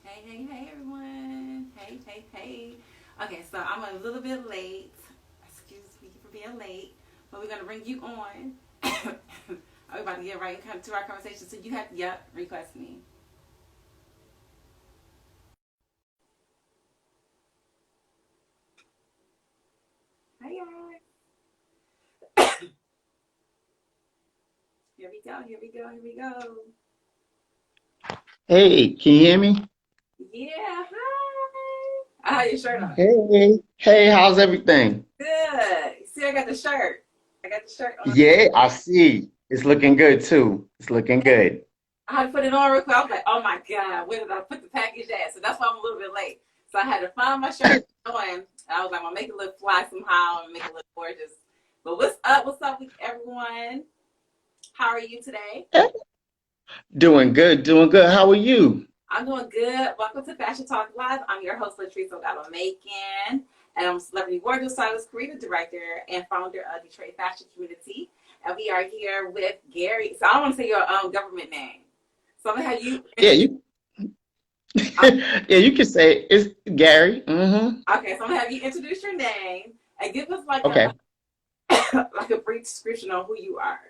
Hey, everyone. Hey. Okay, so I'm a little bit late. Excuse me for being late, but we're going to bring you on. We're about to get right into our conversation. So you have, request me. Hi, y'all. Here we go. Hey, can you hear me? Yeah, hi. I have your shirt on. Hey, how's everything? Good. See, I got the shirt. I got the shirt on. Yeah, I see. It's looking good too. It's looking good. I had to put it on real quick. I was like, oh my God, where did I put the package at? So that's why I'm a little bit late. So I had to find my shirt on. I was like, I'm gonna make it look fly somehow and make it look gorgeous. But what's up? What's up with everyone? How are you today? Doing good, doing good. How are you? I'm doing good. Welcome to Fashion Talk Live. I'm your host, Latrice Delgado, Macon, and I'm Celebrity Wardrobe Stylist, Creative Director, and founder of Detroit Fashion Community. And we are here with Gary. So I don't want to say your government name. So I'm gonna have you Yeah, introduce. you yeah, you can say it's Gary. Mm-hmm. Okay, so I'm gonna have you introduce your name and give us like a Okay. like a brief description on who you are.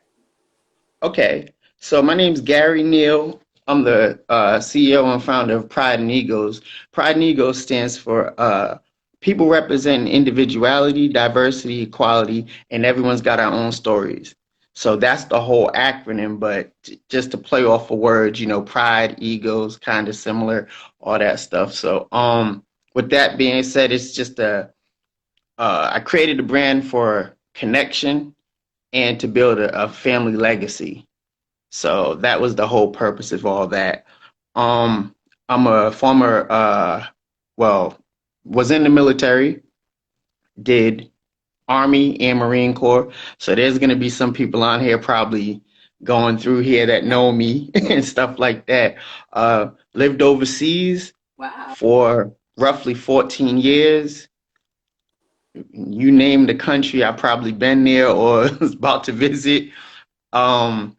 Okay. So my name's Gary Neal. I'm the CEO and founder of Pride and Egos. Pride and Egos stands for people representing individuality, diversity, equality, and everyone's got our own stories. So that's the whole acronym, but just to play off of words, pride, egos, kind of similar, all that stuff. So with that being said, it's just I created a brand for connection and to build a family legacy. So that was the whole purpose of all that. Um, I'm a former, well, was in the military, did Army and Marine Corps. So there's going to be some people on here probably going through here that know me and stuff like that. Lived overseas Wow. for roughly 14 years. You name the country, I've probably been there or was about to visit. Um,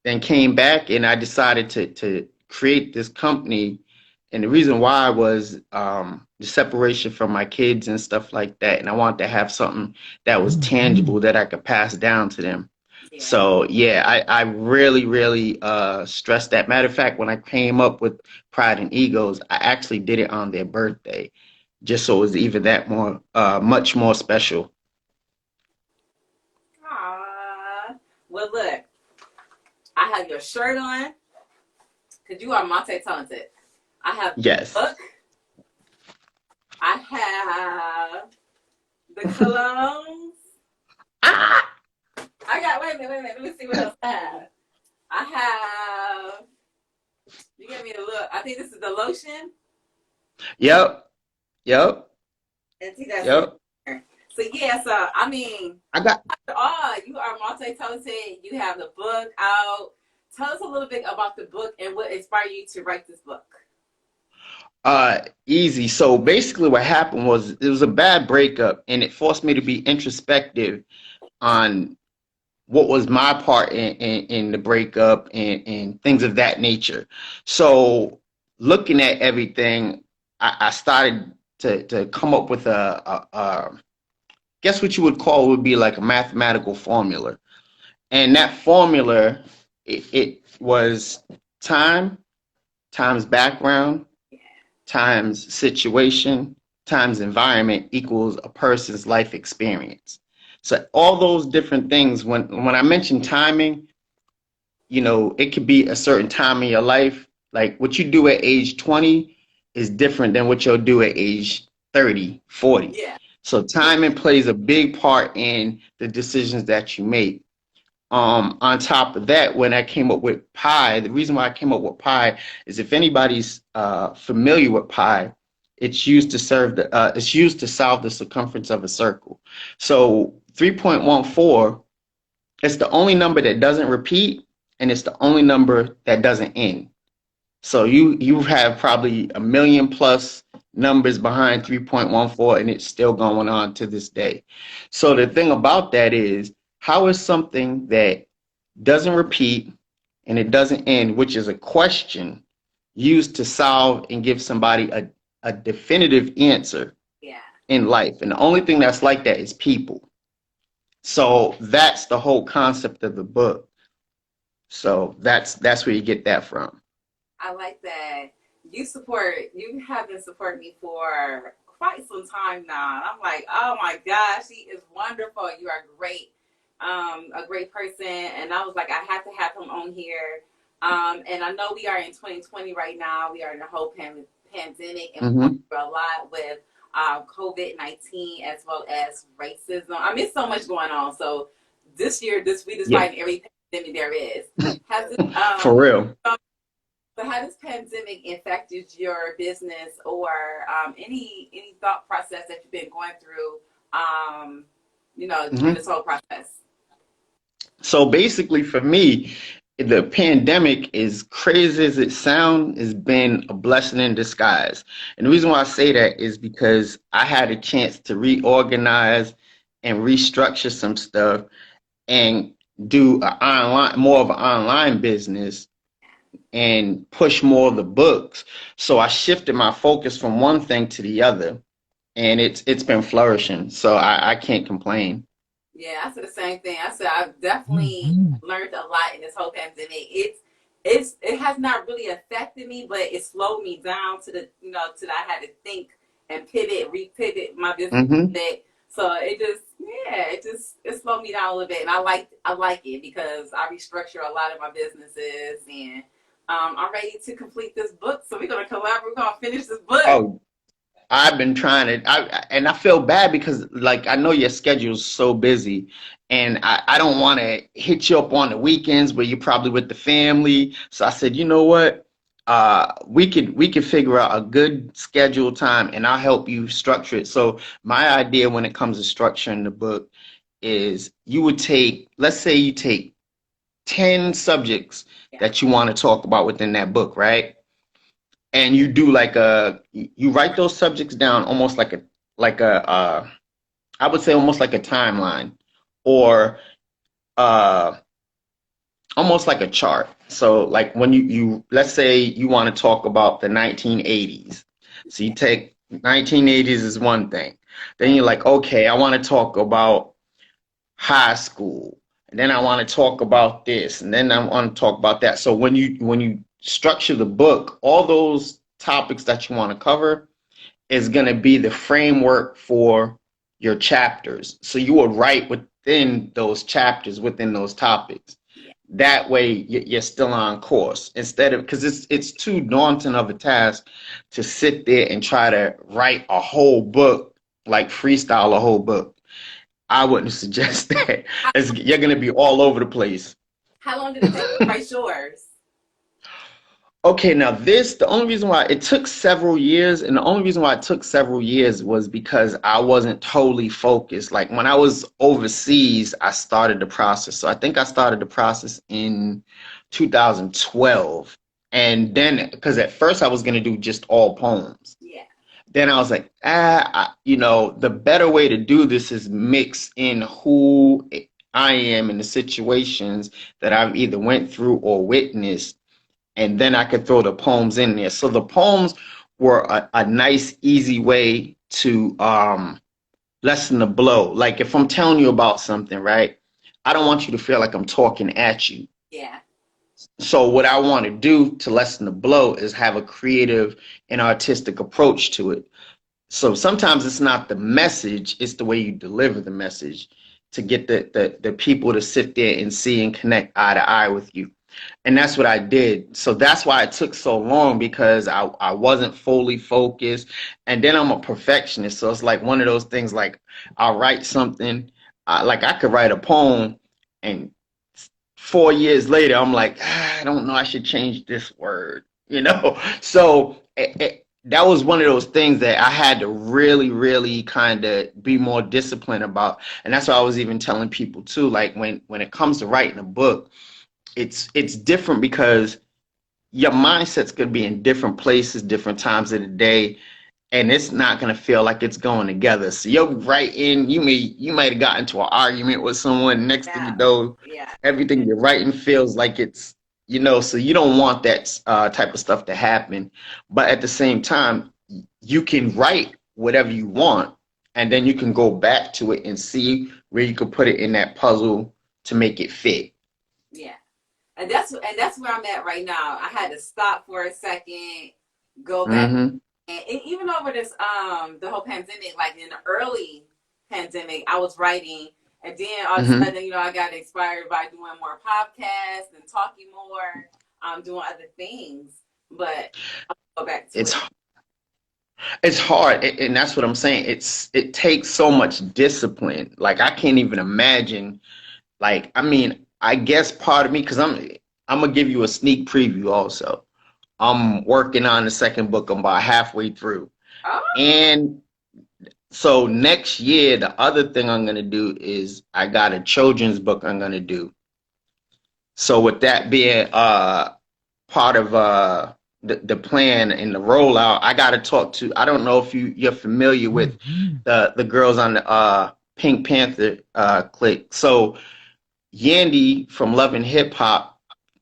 then came back and I decided to create this company. And the reason why was the separation from my kids and stuff like that. And I wanted to have something that was tangible that I could pass down to them. Yeah. So yeah, I really stressed that. Matter of fact, when I came up with Pride and Egos, I actually did it on their birthday, just so it was even that more much more special. Aww. Well, look, I have your shirt on because you are multi-talented. I have the Yes. book. I have the colognes. Ah! I got. Wait a minute. Let me see what else I have. I have. You gave me a look. I think this is the lotion. Yep. Yep. And see, that's it. Yep. So yeah, so I mean, I got you are multi-talented. You have the book out. Tell us a little bit about the book and what inspired you to write this book. easy. So basically what happened was it was a bad breakup and it forced me to be introspective on what was my part in the breakup and things of that nature. So looking at everything, I started to come up with a guess what you would call would be like a mathematical formula. And that formula, it was time times background times situation times environment equals a person's life experience. So all those different things, when I mention timing, it could be a certain time in your life. Like what you do at age 20 is different than what you'll do at age 30, 40. Yeah. So timing plays a big part in the decisions that you make. On top of that, when I came up with pi, the reason why I came up with pi is if anybody's familiar with pi, it's used to solve the circumference of a circle. So 3.14, it's the only number that doesn't repeat, and it's the only number that doesn't end. So you have probably a million plus numbers behind 3.14, and it's still going on to this day. So the thing about that is, how is something that doesn't repeat and it doesn't end, which is a question, used to solve and give somebody a definitive answer Yeah. in life. And the only thing that's like that is people. So that's the whole concept of the book. So that's where you get that from. I like that you have been supporting me for quite some time now. And I'm like, oh my gosh, she is wonderful. You are great. A great person. And I was like, I have to have him on here. And I know we are in 2020 right now. We are in the whole pandemic and we're going Hmm. through a lot with COVID-19 as well as racism. I mean, so much going on. So this year, this week is Yeah, fighting every pandemic there is. Has it for real. so how this pandemic affected your business or any thought process that you've been going through, during Hmm. this whole process? So basically, for me, the pandemic, is crazy as it sounds, has been a blessing in disguise. And the reason why I say that is because I had a chance to reorganize and restructure some stuff and do more of an online business and push more of the books. So I shifted my focus from one thing to the other, and it's been flourishing. So I can't complain. Yeah, I said the same thing. I said I've definitely learned a lot in this whole pandemic. It has not really affected me, but it slowed me down to the to that I had to think and repivot my business a Hmm. bit. So it slowed me down a little bit, and I like it because I restructure a lot of my businesses, and I'm ready to complete this book. So we're gonna collaborate. We're gonna finish this book. Oh, I've been trying to, and I feel bad because, like, I know your schedule's so busy, and I don't want to hit you up on the weekends where you're probably with the family. So I said, you know what? We could figure out a good schedule time, and I'll help you structure it. So my idea when it comes to structuring the book is you would take, let's say you take 10 subjects Yeah, that you want to talk about within that book, right? And you do like you write those subjects down almost like a I would say almost like a timeline, or uh almost like a chart. So like when you let's say you want to talk about the 1980s. So you take 1980s is one thing. Then right. you're like, okay, I want to talk about high school. And then I want to talk about this, and then I want to talk about that. So when you structure the book, all those topics that you want to cover is going to be the framework for your chapters. So you will write within those chapters, within those topics. Yeah. That way you're still on course, instead of, because it's too daunting of a task to sit there and try to write a whole book, like freestyle a whole book. I wouldn't suggest that. How, You're going to be all over the place. how long did it take to write yours? Okay, now the only reason why it took several years, and the only reason why it took several years was because I wasn't totally focused. Like when I was overseas, I started the process. So I think I started the process in 2012. And then, because at first I was going to do just all poems. Yeah. Then I was like, the better way to do this is mix in who I am in the situations that I've either went through or witnessed, and then I could throw the poems in there. So the poems were a nice, easy way to lessen the blow. Like if I'm telling you about something, right? I don't want you to feel like I'm talking at you. Yeah. So what I want to do to lessen the blow is have a creative and artistic approach to it. So sometimes it's not the message, it's the way you deliver the message to get the people to sit there and see and connect eye to eye with you. And that's what I did. So that's why it took so long, because I wasn't fully focused. And then I'm a perfectionist. So it's like one of those things, like I'll write something, like I could write a poem, and 4 years later, I'm like, I don't know, I should change this word. So that was one of those things that I had to really, really kind of be more disciplined about. And that's why I was even telling people too, like when it comes to writing a book, it's different because your mindset's going to be in different places, different times of the day, and it's not going to feel like it's going together. So you're writing, you might have gotten into an argument with someone. Next thing you Yeah. know, Yeah. everything you're writing feels like it's so you don't want that type of stuff to happen. But at the same time, you can write whatever you want, and then you can go back to it and see where you could put it in that puzzle to make it fit. Yeah. And that's where I'm at right now. I had to stop for a second, go back, Hmm. and even over this the whole pandemic, like in the early pandemic, I was writing, and then all of a Hmm. sudden, I got inspired by doing more podcasts and talking more, doing other things. But I'll go back to It's it. it's hard, and that's what I'm saying. It takes so much discipline. Like I can't even imagine. Like I mean, I guess part of me, because I'm gonna give you a sneak preview also. I'm working on the second book. I'm about halfway through. Oh, And so next year, the other thing I'm gonna do is I got a children's book I'm gonna do. So with that being part of the plan and the rollout, I gotta talk to, I don't know if you're familiar with the girls on the Pink Panther clique. So Yandy from Love and Hip Hop,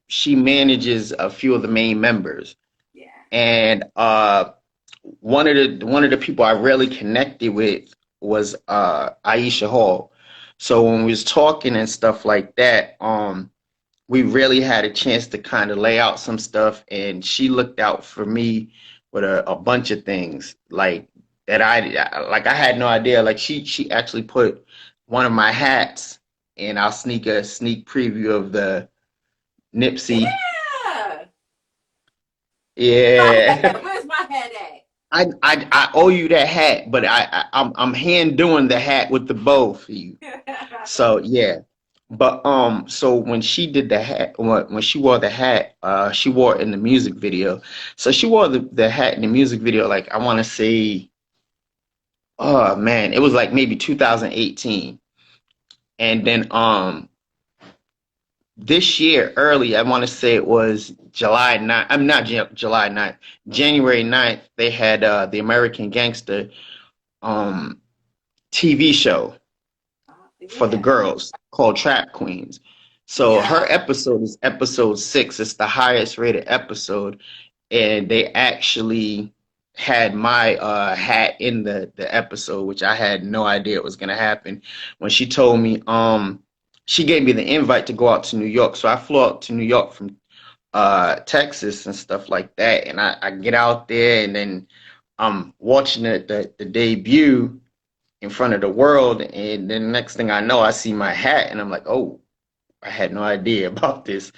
she manages a few of the main members. yeah. And one of the people I really connected with was Aisha Hall. So when we was talking and stuff like that, we really had a chance to kind of lay out some stuff, and she looked out for me with a bunch of things like that I had no idea. Like she actually put one of my hats, and I'll sneak a sneak preview of the Nipsey. Yeah. My Yeah. head. Where's my head I owe you that hat, but I'm hand doing the hat with the bow for you. at? So yeah. But so when she did the hat, when she wore the hat, she wore it in the music video. So she wore the hat in the music video, like I want to say, oh man, it was like maybe 2018. And then this year early, I want to say it was July 9th. I'm not July 9th, January 9th, they had the American Gangster um TV show for the Yeah. girls called Trap Queens. So her Yeah. episode is episode 6. It's the highest rated episode, and they actually had my hat in the episode, which I had no idea it was gonna happen. When she told me, she gave me the invite to go out to New York, so I flew out to New York from Texas and stuff like that, and I get out there, and then I'm watching the debut in front of the world, and then next thing I know, I see my hat, and I'm like, oh, I had no idea about this.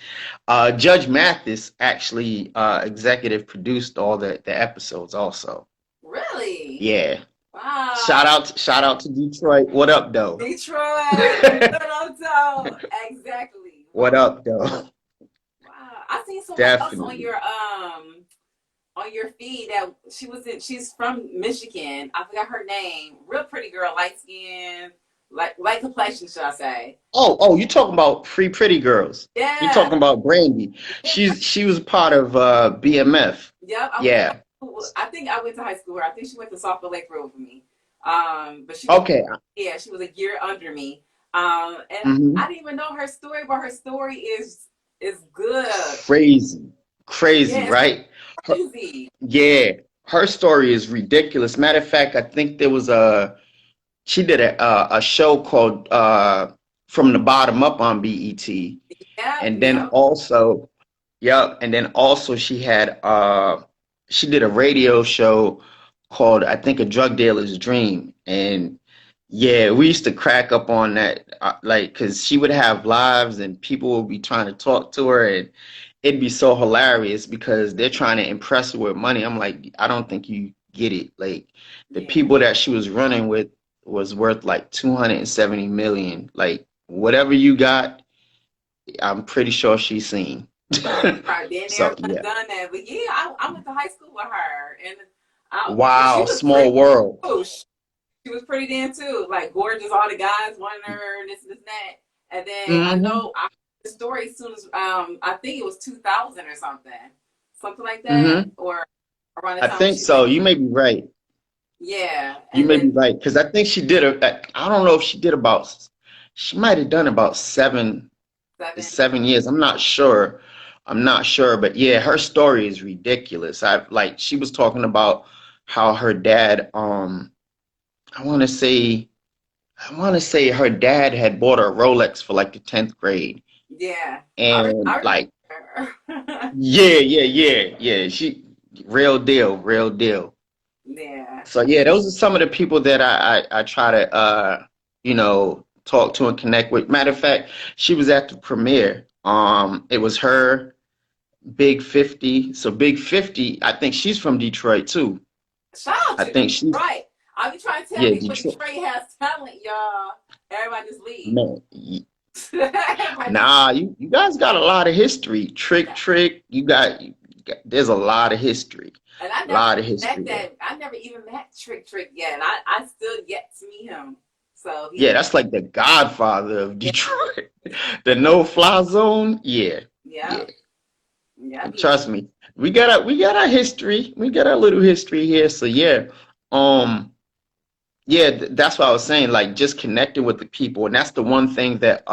Judge Mathis actually executive produced all the episodes also. Really? Yeah. Wow. Shout out to Detroit. What up, though? Detroit. Toronto. Exactly. What up, though? Wow. I seen someone else Definitely. on your feed that she's from Michigan. I forgot her name. Real pretty girl, light skin, light complexion, should I say. Oh, you talking about Free Pretty Girls. You Yeah. talking about Brandy. She was part of BMF. Yep. I went to high Yeah. school. I think I went to high school with her. I think she went to Software Lake Road with me. But she was, Okay. yeah, she was a year under me. And I Hmm. didn't even know her story, but her story is good. Crazy. Crazy, Yeah, it's right? Her, crazy. yeah. Her story is ridiculous. Matter of fact, I think there was she did a show called From the Bottom Up on BET. Yep, And then yep. also, yep, and then also she did a radio show called, I think, A Drug Dealer's Dream. And yeah, we used to crack up on that, like, because she would have lives and people would be trying to talk to her, and it'd be so hilarious because they're trying to impress her with money. I'm like, I don't think you get it. Like, the Yeah. people that she was running with was worth like 270 million. Like, whatever you got, I'm pretty sure she's seen. She probably been there, So yeah. done that. But yeah, I went to high school with her, and she Wow, was pretty small world. too. She was pretty then too, like gorgeous. All the guys wanted her, this, that. And then I Hmm. know I heard the story as soon as I think it was 2000 or something like that, Hmm. or around the I time when think she went. so. You may be right. Yeah, You and may then be right because I think she did I don't know if she did about. She might have done about seven 7. 7 years. I'm not sure. I'm not sure, but yeah, her story is ridiculous. I like she was talking about how her dad, I want to say, I want to say her dad had bought her a Rolex for like the 10th grade. Yeah, I And remember like, her. yeah. She real deal, real deal. Yeah. So yeah, those are some of the people that I try to talk to and connect with. Matter of fact, she was at the premiere. It was her, Big 50. So Big 50, I think she's from Detroit too. Shout out I to think she's Detroit. I be trying to tell yeah, people Detroit. Detroit has talent, y'all. Everybody just leave. Man, Everybody just nah, you guys got a lot of history. yeah. Trick, there's a lot of history. And I A never lot of even met history there. that. I never even met Trick yet. And I still yet to meet him. So Yeah, he that's like the godfather of yeah, Detroit. The no-fly zone. Yeah, yeah, yeah. yeah. Trust me. We got our history. We got our little history here. So yeah. Um yeah, that's what I was saying, like just connecting with the people. And that's the one thing that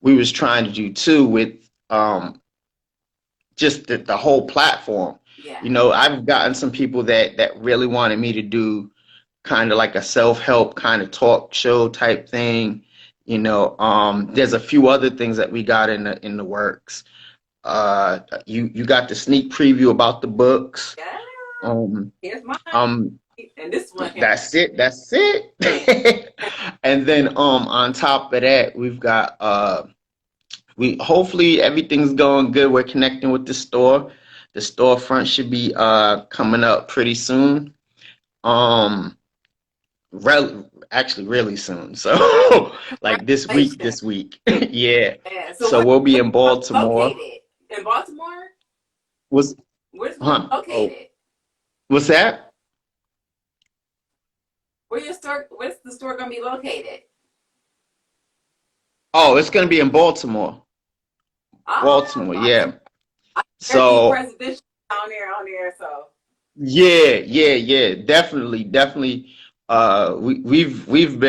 we was trying to do too with just the whole platform. Yeah. I've gotten some people that really wanted me to do kind of like a self-help kind of talk show type thing. There's a few other things that we got in the works. You got the sneak preview about the books. Yeah. Um, Here's mine. um, And this one here. that's it. That's it. And then on top of that, we've got we hopefully everything's going good. We're connecting with the store. The storefront should be coming up pretty soon. Um, actually really soon. So like Congratulations. this week. Yeah. Yeah. So So we'll be where's in the store Baltimore. located? In Baltimore? Was Where's the store huh? Oh, located? what's that? Where's the store gonna be located? Oh, it's gonna be in Baltimore. Oh, Baltimore, Baltimore. yeah. There'd be So presidential on there. So yeah. Definitely. We've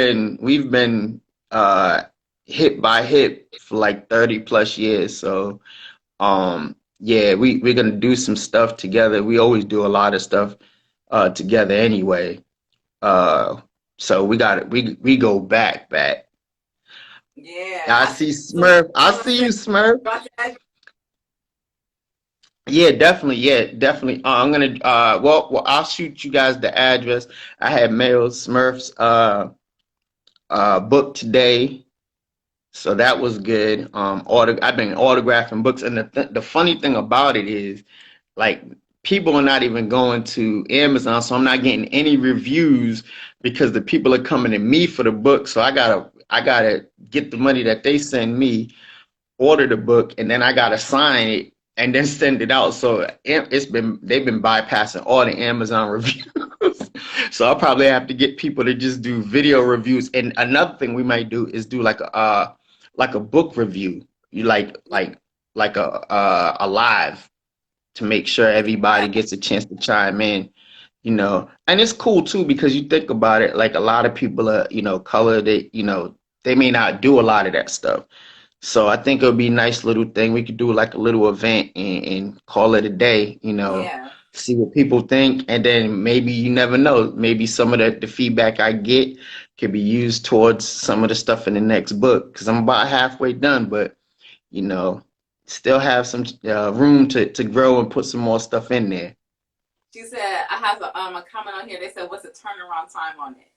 been uh hip by hip for like 30 plus years. So yeah, we're gonna do some stuff together. We always do a lot of stuff together anyway. Uh so we got it. We go back. yeah, I I see so what Smurf. I I'm gonna see say. you, Smurf. Drop the address. Yeah, definitely. Yeah, definitely. I'm gonna well I'll shoot you guys the address. I had mailed Smurf's book today, so that was good. I've been autographing books, and the funny thing about it is, like, people are not even going to Amazon, so I'm not getting any reviews because the people are coming to me for the book. So I gotta get the money that they send me, order the book, and then I gotta sign it and then send it out. So they've been bypassing all the Amazon reviews. So I'll probably have to get people to just do video reviews. And another thing we might do is do like a book review. You like a live to make sure Yeah, everybody gets a chance to chime in. And it's cool too because you think about it, like a lot of people are, color, they may not do a lot of that stuff. So I think it would be a nice little thing. We could do like a little event and call it a day, yeah. see what people think. And then maybe you never know. Maybe some of the feedback I get could be used towards some of the stuff in the next book because I'm about halfway done, but you know, still have some room to grow and put some more stuff in there. She said I have a comment on here. They said what's the turnaround time on it?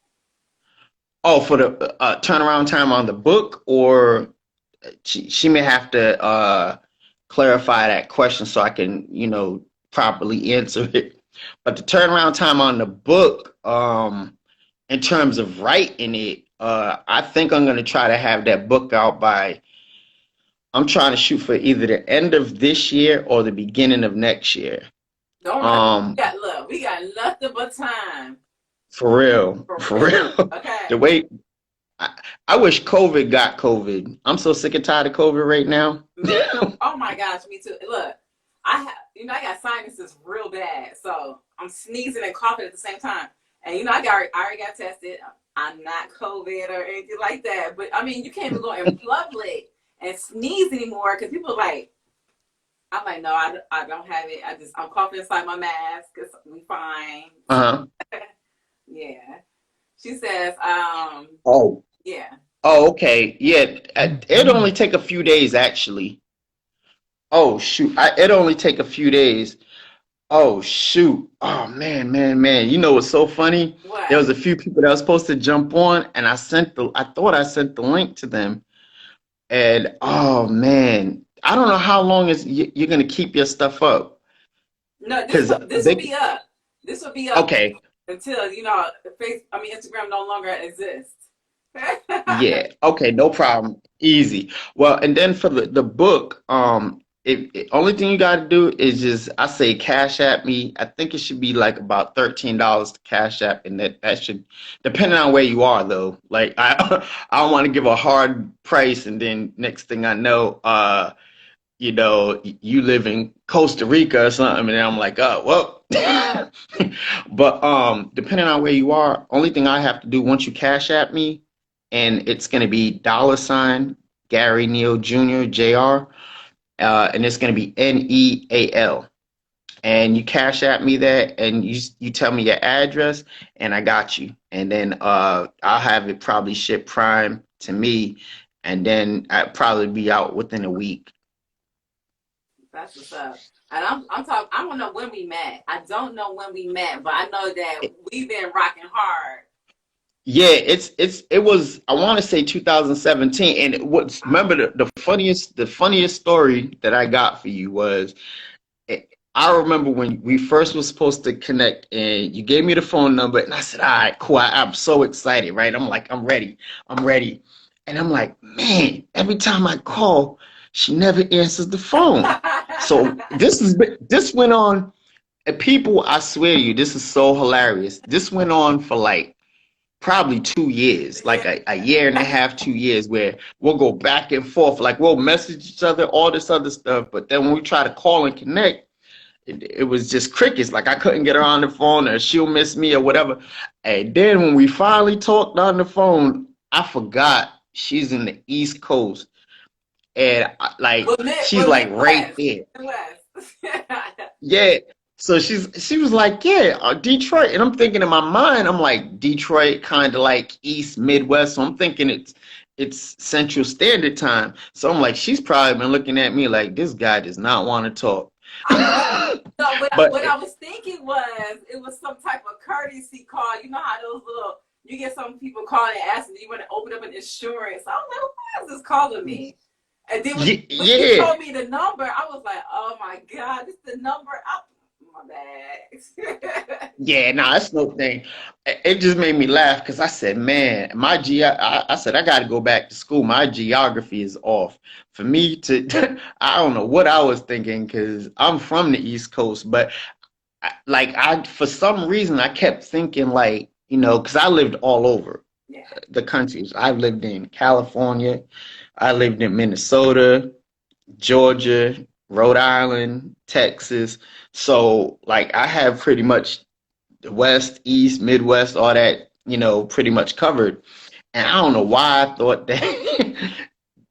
Oh, for the turnaround time on the book, or she may have to clarify that question so I can, properly answer it. But the turnaround time on the book, in terms of writing it, I think I'm gonna try to have that book out by. I'm trying to shoot for either the end of this year or the beginning of next year. Don't rush. Um, We got nothing but time. for real, For for real. real. Okay. The way I wish COVID got COVID. I'm so sick and tired of COVID right now. Oh my gosh, me too. Look, I got sinuses real bad, so I'm sneezing and coughing at the same time. And I already got tested. I'm not COVID or anything like that. But I mean, you can't even go in public and sneeze anymore because people are like, I'm like, no, I don't have it. I'm coughing inside my mask. We fine. Uh-huh. Yeah. She says, Oh. yeah. Oh, okay. Yeah, it only take a few days actually. Oh shoot, it only take a few days. Oh shoot. Oh man, man, man. You know what's so funny? There What? was a few people that was supposed to jump on, and I thought I sent the link to them, and oh man, I don't know how long you're gonna keep your stuff up, No, cause this will be up. This will be up okay, until Instagram no longer exists. yeah, okay, no problem. Easy. Well, and then for the book, only thing you got to do is just I say Cash App me. I think it should be like about $13 to Cash App, and that should depending on where you are though. Like I don't want to give a hard price, and then next thing I know, you live in Costa Rica or something, and I'm like, oh, well. But depending on where you are, only thing I have to do once you Cash App me, and it's gonna be $ Gary Neal Jr. Jr. And it's gonna be NEAL. And you Cash App me that, and you tell me your address, and I got you. And then I'll have it probably shipped Prime to me, and then I'll probably be out within a week. That's what's up. And I'm talking. I don't know when we met. I don't know when we met, but I know that we've been rocking hard. Yeah, it was I want to say 2017, and remember the funniest story that I got for you was I remember when we first was supposed to connect, and you gave me the phone number, and I said, all right, cool, I'm so excited, right? I'm like, I'm ready, and I'm like, man, every time I call, she never answers the phone. So this went on, and people, I swear to you, this is so hilarious. This went on for like probably 2 years, like a year and a half, 2 years, where we'll go back and forth, like we'll message each other, all this other stuff. But then when we try to call and connect, it was just crickets. Like I couldn't get her on the phone, or she'll miss me or whatever. And then when we finally talked on the phone, I forgot she's in the East Coast, and like she's like right Midwest. there. Midwest. Yeah. So she was like, yeah, Detroit. And I'm thinking in my mind, I'm like, Detroit, kind of like East Midwest. So I'm thinking it's Central Standard Time. So I'm like, she's probably been looking at me like this guy does not want to talk. I know. No, But what I was thinking was it was some type of courtesy call. You know how those little you get some people calling and asking, do you want to open up an insurance? I was like, why is this calling me? And then when you yeah, told me the number, I was like, oh my God, this is the number. My bad. yeah, nah, that's no thing. It just made me laugh because I said, man, I said I got to go back to school. My geography is off. For me to, I don't know what I was thinking because I'm from the East Coast, but for some reason I kept thinking like, because I lived all over Yeah. the countries. I lived in California, I lived in Minnesota, Georgia, Rhode Island, Texas. So like I have pretty much the West, East, Midwest, all that, pretty much covered. And I don't know why I thought that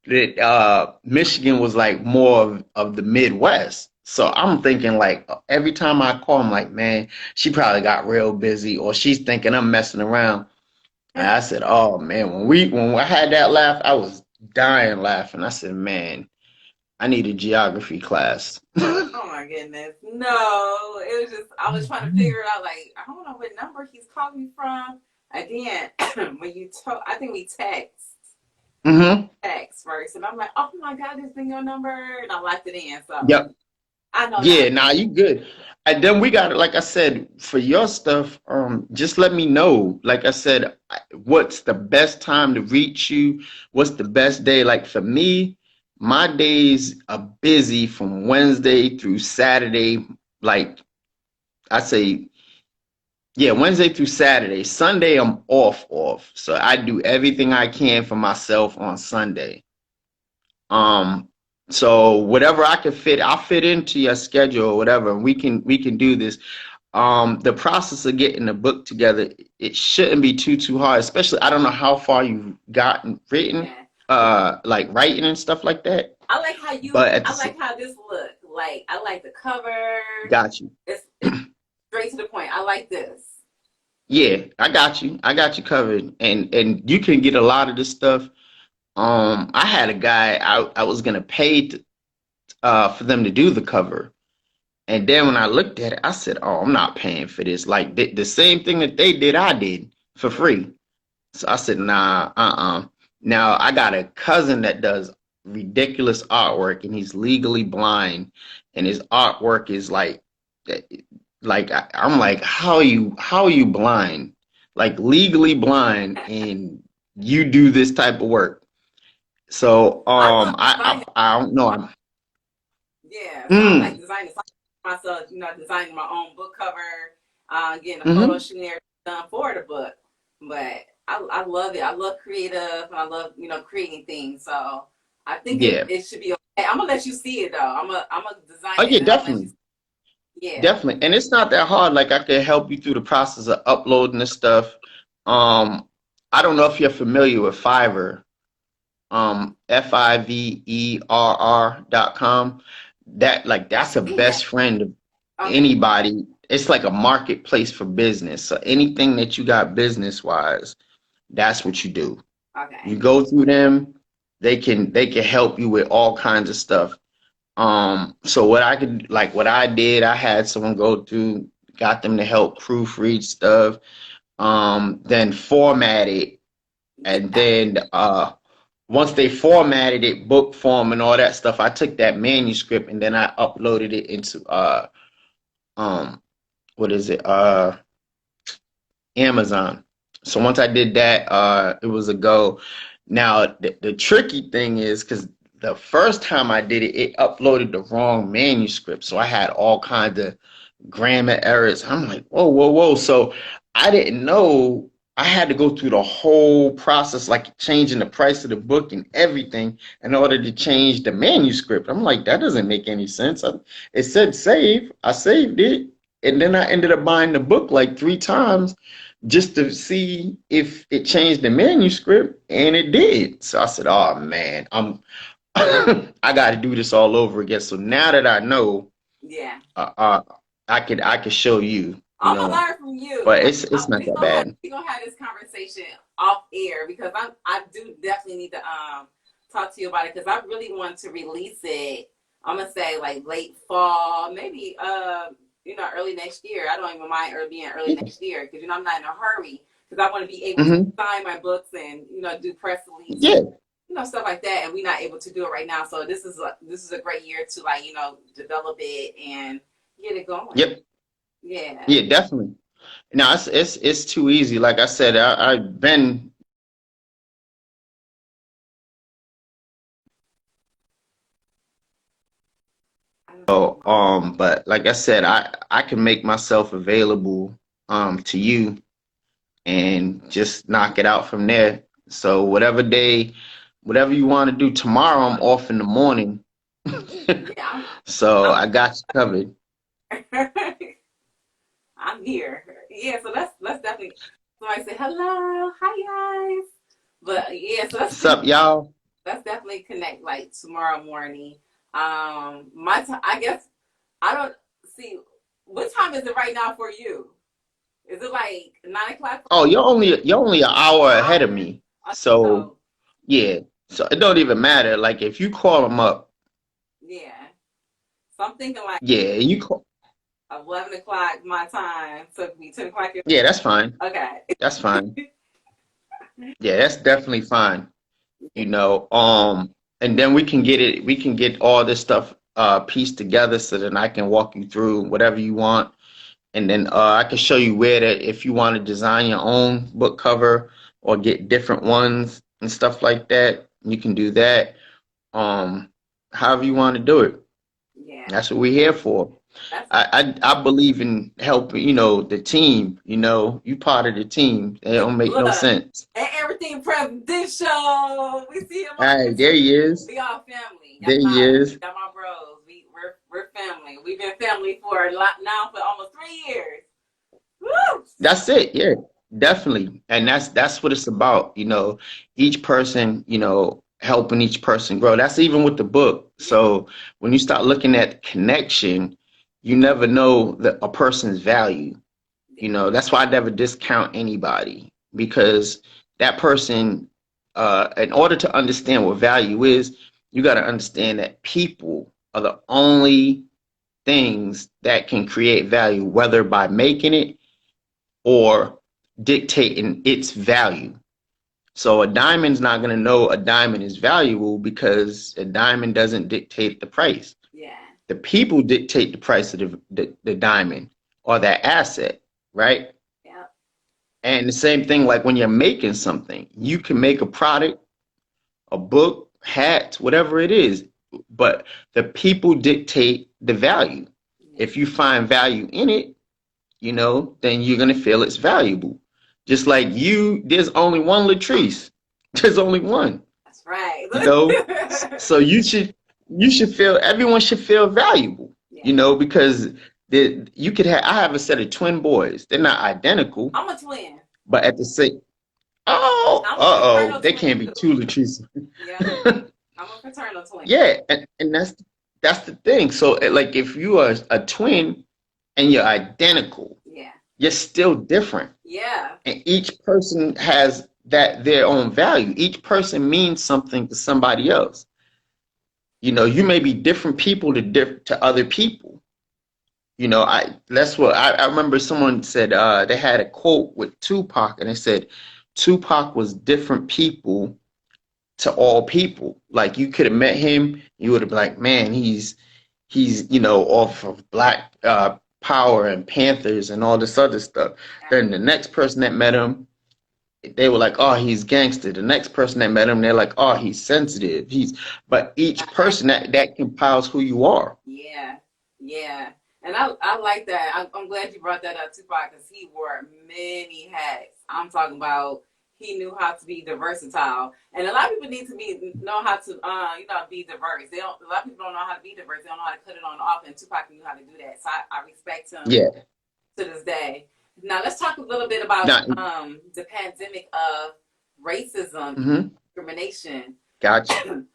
that Michigan was like more of the Midwest. So I'm thinking like every time I call, I'm like, man, she probably got real busy, or she's thinking I'm messing around. And I said, oh man, when I had that laugh, I was dying laughing. I said, man, I need a geography class. Oh my goodness. No, it was just I was trying to figure it out. Like I don't know what number he's calling me from. Again, when you talk, I think we Mm-hmm. text first, and I'm like, oh my God, this been your number, and I locked it in. So Yep. I know now. Yeah, nah, you good. And then we got it, like I said, for your stuff, just let me know. Like I said, what's the best time to reach you? What's the best day? Like for me, my days are busy from Wednesday through Saturday. Like I say, yeah, Wednesday through Saturday. Sunday, I'm off. So I do everything I can for myself on Sunday. Um, so whatever I can fit, I'll fit into your schedule or whatever, and we can do this. The process of getting the book together, it shouldn't be too hard, especially I don't know how far you've gotten written, Yeah. like writing and stuff like that. I like how But at the I like how this look. like the cover. Got you. It's straight to the point. I like this. Yeah, I got you. I got you covered. And you can get a lot of this stuff. I had a guy I was gonna pay for them to do the cover. And then when I looked at it, I said, "Oh, I'm not paying for this. Like the same thing that they did, I did for free." So I said, "Nah, Now I got a cousin that does ridiculous artwork, and he's legally blind, and his artwork is I'm like, how are you blind? Like legally blind, and you do this type of work?" So I love I designing. I, I don't know. I'm Yeah, so I like mm, designing myself. Designing my own book cover, getting a photo hmm shoot and everything done for the book. But I love it. I love creative, and I love creating things. So I think yeah. it should be okay. I'm gonna let you see it though. I'm gonna design Oh it yeah, and I'm gonna let you. definitely. Yeah. Definitely. And it's not that hard. Like I could help you through the process of uploading this stuff. Um, I don't know if you're familiar with Fiverr, Fiverr.com. That's a See that? best friend of Okay. anybody. It's like a marketplace for business. So anything that you got business wise, that's what you do. You Okay. go through them, they can help you with all kinds of stuff. So what I did, I had someone go through, got them to help proofread stuff, then format it, and Yeah. then once they formatted it, book form and all that stuff, I took that manuscript and then I uploaded it into um what is it? Amazon. So once I did that, it was a go. Now the tricky thing is because the first time I did it, it uploaded the wrong manuscript. So I had all kinds of grammar errors. I'm like, whoa, whoa, whoa. So I didn't know I had to go through the whole process, like changing the price of the book and everything in order to change the manuscript. I'm like, that doesn't make any sense. It said save. I saved it. And then I ended up buying the book like 3 times just to see if it changed the manuscript, and it did. So I said, "Oh man, I got to do this all over again." So now that I know, Yeah. uh, uh, I could show you, I'm gonna learn from you. but it's not that bad. We gonna have this conversation off air because I do definitely need to talk to you about it because I really want to release it. I'm gonna say like late fall, maybe early next year. I don't even mind being early next year because I'm not in a hurry because I want to be able to Hmm. sign my books and do press release and Yeah. stuff like that, and we're not able to do it right now. So this is a great year to like develop it and get it going. Yep. Yeah. Yeah. Definitely. No, it's too easy. Like I said, I've been but like I said, I can make myself available to you and just knock it out from there. So whatever you want to do tomorrow, I'm off in the morning. Yeah, So I'm I got you covered. I'm here. Yeah, so let's definitely somebody say hello, hi guys. But yeah, so let's What's up, y'all? let's definitely connect like tomorrow morning. My time, I guess I don't see what time is it right now for you? Is it like 9 o'clock Oh, you're only an hour ahead of hour? me. So So yeah. So it don't even matter. Like if you call them up, yeah, so I'm thinking like yeah, you call. 11 o'clock my time. So it'd be 10 o'clock. Yeah, that's fine. Okay. That's fine. Yeah, that's definitely fine. And then we can get all this stuff pieced together so that I can walk you through whatever you want. And then I can show you where that if you want to design your own book cover or get different ones and stuff like that, you can do that. Um, However you want to do it. Yeah, That's what we're here for. that's I believe in helping, the team, you part of the team. It don't make look. no sense. And everything presidential. We see him on Hey, there there too. he is. We all family. There he is. Y'all my bros. We're family. We've been family for a lot now for almost 3 years. Woo! That's it. Yeah, definitely. And that's what it's about. Each person, helping each person grow. That's even with the book. So when you start looking at connection, you never know a person's value. That's why I never discount anybody, because that person, in order to understand what value is, you got to understand that people are the only things that can create value, whether by making it or dictating its value. So a diamond's not going to know a diamond is valuable because a diamond doesn't dictate the price. Yeah. The people dictate the price of the diamond or that asset, right? Yeah. And the same thing, like when you're making something, you can make a product, a book, hats, whatever it is, but the people dictate the value. If you find value in it, then you're going to feel it's valuable. Just like there's only one Latrice. There's only one. That's right. So everyone should feel valuable, because I have a set of twin boys. They're not identical. I'm a twin. But at the same, they can't be two Latrice. Yeah. I'm a fraternal twin. Yeah, and that's the thing. So like if you are a twin and you're identical, you're still different. Yeah. And each person has their own value. Each person means something to somebody else. You may be different people to other people. That's what I remember someone said, they had a quote with Tupac, and they said Tupac was different people to all people. Like you could have met him, you would have been like, man, he's off of Black Power and Panthers and all this other stuff. Then the next person that met him, they were like, oh, he's gangster. The next person that met him, they're like, oh, he's sensitive. But each person that compiles who you are. Yeah, yeah. And I like that. I'm glad you brought that up, Tupac, because he wore many hats. I'm talking about he knew how to be versatile. And a lot of people need to know how to be diverse. A lot of people don't know how to be diverse. They don't know how to cut it on and off, and Tupac knew how to do that. So I respect him to this day. Now let's talk a little bit about the pandemic of racism, discrimination. Gotcha.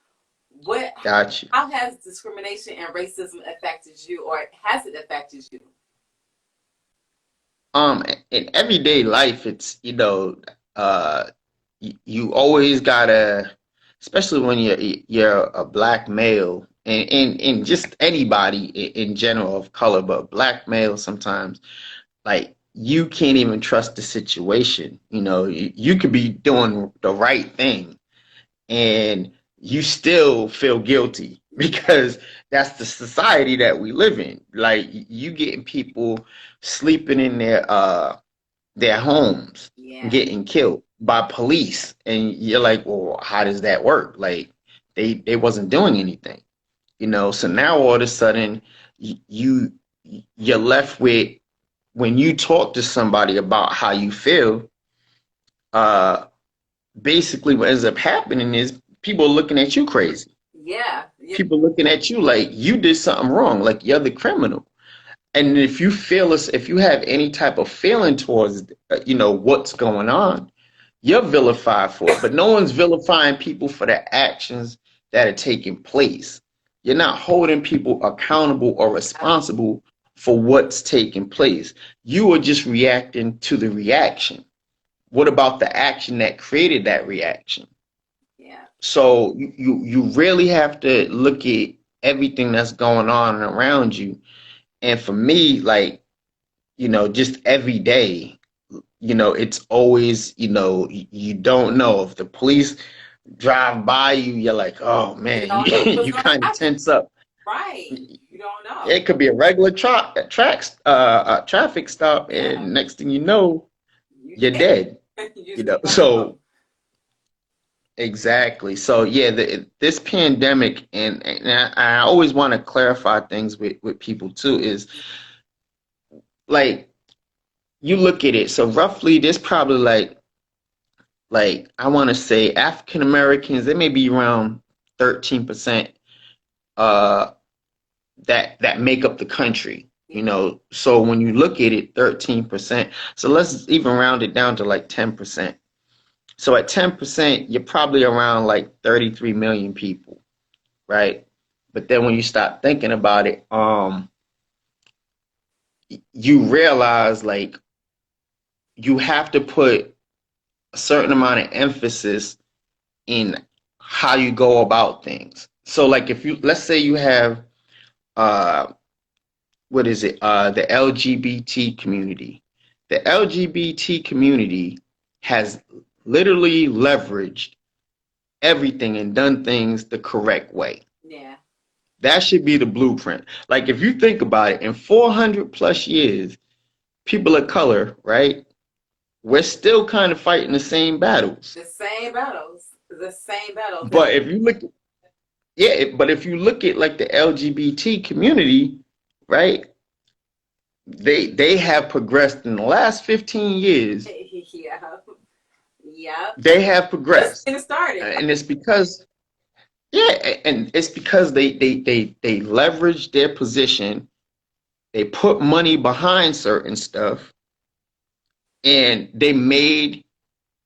Gotcha. How has discrimination and racism affected you, or has it affected you? In everyday life, it's you always gotta, especially when you're a Black male, and just anybody in general of color, but Black male sometimes, like you can't even trust the situation. You could be doing the right thing, and you still feel guilty because that's the society that we live in. Like you getting people sleeping in their homes, getting killed by police, and you're like, well, how does that work? Like they wasn't doing anything, So now all of a sudden you're left with, when you talk to somebody about how you feel, basically what ends up happening is people are looking at you crazy. Yeah. People looking at you like you did something wrong, like you're the criminal. And if you have any type of feeling towards, what's going on, you're vilified for it. But no one's vilifying people for the actions that are taking place. You're not holding people accountable or responsible for what's taking place. You are just reacting to the reaction. What about the action that created that reaction? Yeah. So you really have to look at everything that's going on around you. And for me, like, just every day, it's always, you don't know if the police drive by you, you're like, oh man, you kind of tense up. Right. You don't know. It could be a regular traffic stop, and next thing you know, you're dead. So exactly. So yeah, this pandemic, and I always want to clarify things with people too, is like you look at it. So roughly, there's probably like I want to say African Americans, they may be around 13% that make up the country. So when you look at it, 13%. So let's even round it down to like 10%. So at 10%, you're probably around like 33 million people, right? But then when you start thinking about it, you realize like you have to put a certain amount of emphasis in how you go about things. So like if you let's say you have uh what is it? The LGBT community. The LGBT community has literally leveraged everything and done things the correct way. Yeah. That should be the blueprint. Like if you think about it, in 400 plus years, people of color, right? We're still kind of fighting the same battles. The same battles. The same battles. But if you look, yeah, but if you look at like the LGBT community, right? They have progressed in the last 15 years. Yeah. Yep. They have Just progressed. getting started. And it's because yeah, and it's because they leverage their position, they put money behind certain stuff, and they made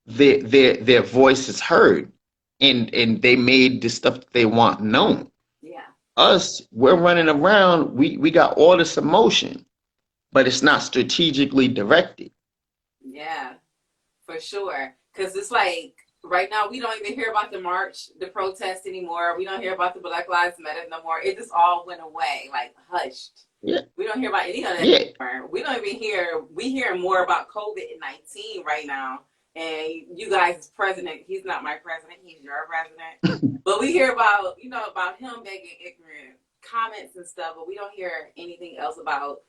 their voices heard, and they made the stuff that they want known. Yeah. Us, we're running around, we got all this emotion, but it's not strategically directed. Yeah, for sure. Because it's like right now, we don't even hear about the march, the protest anymore. We don't hear about the Black Lives Matter no more. It just all went away, like hushed. Yeah. We don't hear about any of that Yeah. anymore. We don't even hear, we hear more about COVID-19 right now. And you guys, as president, he's not my president, he's your president. But we hear about, about him making ignorant comments and stuff, but we don't hear anything else about,